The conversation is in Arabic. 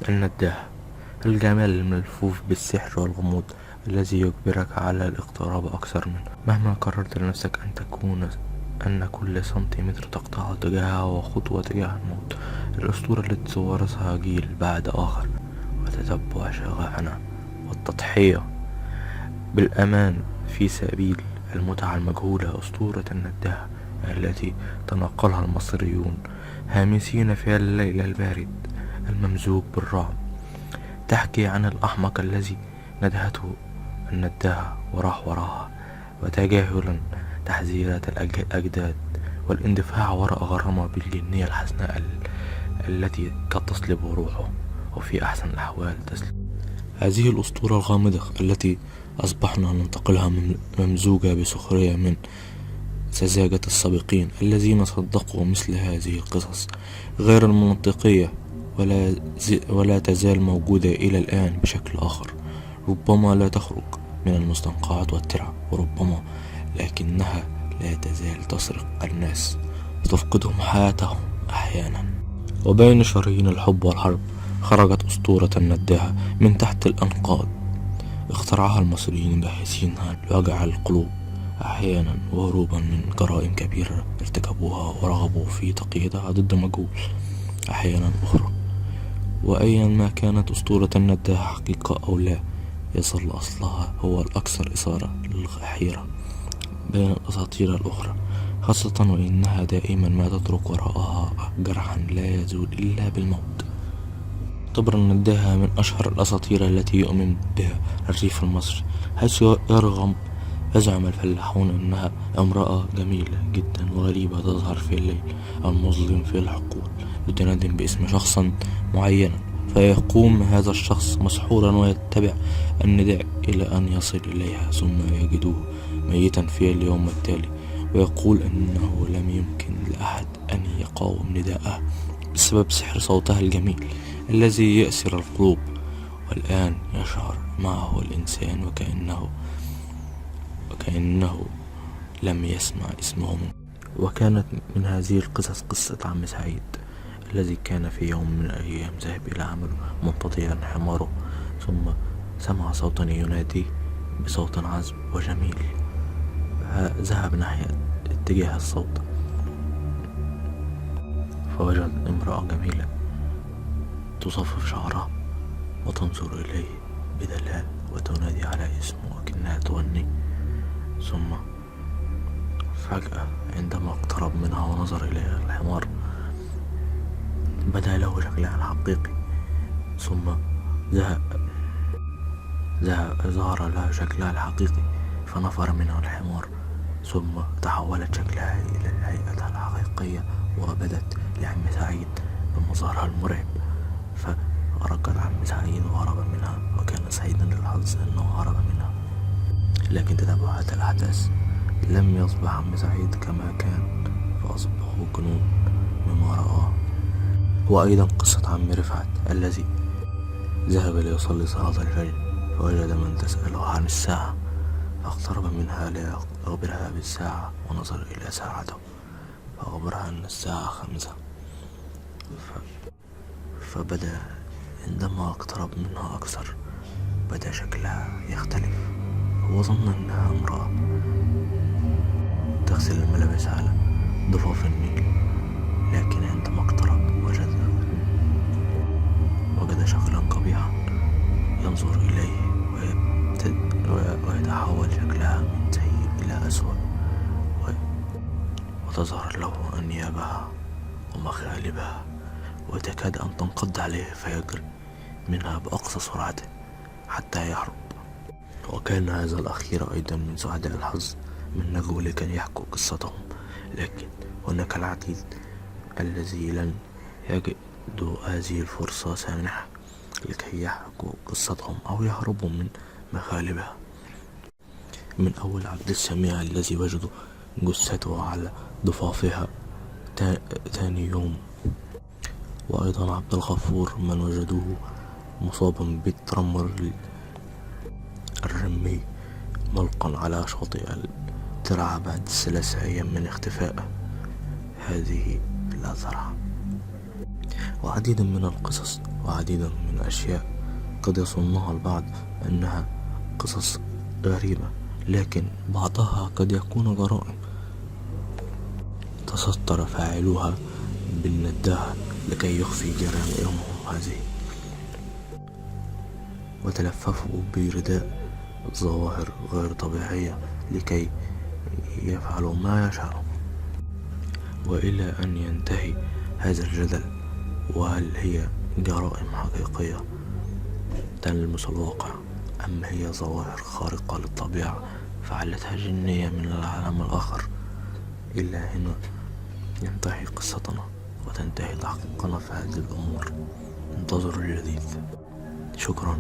النداهة، الجمال الملفوف بالسحر والغموض الذي يجبرك على الاقتراب أكثر منه مهما قررت لنفسك أن كل سنتيمتر تقطعه تجاهها هو خطوة تجاه الموت. الأسطورة التي تورثها جيل بعد آخر، وتتبع شغفنا والتضحية بالأمان في سبيل المتعة المجهولة. أسطورة النداهة التي تنقلها المصريون هامسين في الليل البارد الممزوج بالرعب، تحكي عن الأحمق الذي ندهته النداهة وراح وراها، وتجاهلا تحذيرات الأجداد، والاندفاع وراء غرامة بالجنية الحسناء التي قد تسلب روحه، وفي أحسن الأحوال تسلب. هذه الأسطورة الغامضة التي أصبحنا ننتقلها ممزوجة بسخرية من سذاجة السابقين الذين صدقوا مثل هذه القصص غير المنطقية، ولا تزال موجودة إلى الآن بشكل آخر، ربما لا تخرج من المستنقعات والترع، وربما لكنها لا تزال تسرق الناس وتفقدهم حياتهم أحيانا. وبين شرايين الحب والحرب خرجت أسطورة النداهة من تحت الأنقاض. اخترعها المصريين باحثين لوجع القلوب أحيانا، وهروبا من جرائم كبيرة ارتكبوها ورغبوا في تقييدها ضد مجهول أحيانا أخرى. وأيا ما كانت أسطورة النداهة حقيقة أو لا، يظل أصلها هو الأكثر إثارة للحيرة بين الأساطير الأخرى، خاصة وإنها دائما ما تترك وراءها جرحا لا يزول إلا بالموت. تعتبر النداهة من أشهر الأساطير التي يؤمن بها الريف المصري، حيث يزعم الفلاحون أنها امرأة جميلة جدا وغريبة تظهر في الليل المظلم في الحقول، وتنادي باسم شخص معين، فيقوم هذا الشخص مسحورا ويتبع النداء إلى أن يصل إليها، ثم يجدوه ميتا في اليوم التالي، ويقول أنه لم يمكن لأحد أن يقاوم نداءها بسبب سحر صوتها الجميل الذي يأسر القلوب. والآن يشعر معه الإنسان وكأنه لم يسمع اسمه منه. وكانت من هذه القصص قصة عم سعيد الذي كان في يوم من الأيام ذهب إلى عمله منتظرا حماره، ثم سمع صوتا ينادي بصوت عذب وجميل، فذهب ناحية اتجاه الصوت، فوجد امرأة جميلة تصفف شعرها وتنظر إليه بدلال وتنادي على اسمه وكأنها تغني. ثم فجأة عندما اقترب منها ونظر إليها الحمار بدا له شكلها الحقيقي، ثم ظهر له شكلها الحقيقي فنفر منه الحمار، ثم تحولت شكلها إلى هيئتها الحقيقية وبدت لعم سعيد بمظهرها المرعب، فركض عم سعيد وهرب منها، وكان سعيدا للحظ أنه هرب منها. لكن تتبعت الأحداث لم يصبح عم سعيد كما كان، فأصبحوا جنون مما رآه. وأيضا قصة عم رفعت الذي ذهب ليصلي صلاة الفجر، فوجد من تسأله عن الساعة، فاقترب منها ليخبرها بالساعة، ونظر إلى ساعته فأخبرها أن الساعة 5. فبدأ عندما اقترب منها أكثر بدأ شكلها يختلف، وظن أنها امرأة تغسل الملابس على ضفاف النيل، لكن عندما اقترب وجد شكلا قبيحا ينظر إليه ويتحول شكلها من سيء إلى أسوأ، وتظهر له أنيابها ومخالبها، وتكاد أن تنقض عليه فيجري منها بأقصى سرعته حتى يهرب. وكان هذا الأخير أيضا من سعداء الحظ من نجوا لكي يحكوا قصتهم، لكن هناك العديد الذي لن يجدوا هذه الفرصة سانحة لكي يحكوا قصتهم أو يهربوا من مخالبها. من أول عبد السميع الذي وجدوا جثته على ضفافها تاني يوم، وأيضا عبد الغفور من وجدوه مصابا بالترمر الرمي ملقا على شاطئ الترعة بعد 3 أيام من اختفاء هذه الأزرع. وعديد من القصص وعديدا من الأشياء قد يظنها البعض أنها قصص غريبة، لكن بعضها قد يكون جرائم تستر فاعلوها بالنداهة لكي يخفي جرائمهم هذه، وتلففوا برداء ظواهر غير طبيعية لكي يفعلوا ما يشاءوا. وإلى أن ينتهي هذا الجدل، وهل هي جرائم حقيقية تلمس الواقع أم هي ظواهر خارقة للطبيعة فعلتها جنية من العالم الآخر، إلى هنا ينتهي قصتنا وتنتهي تحقيقنا في هذه الأمور. انتظروا الجديد. شكرا.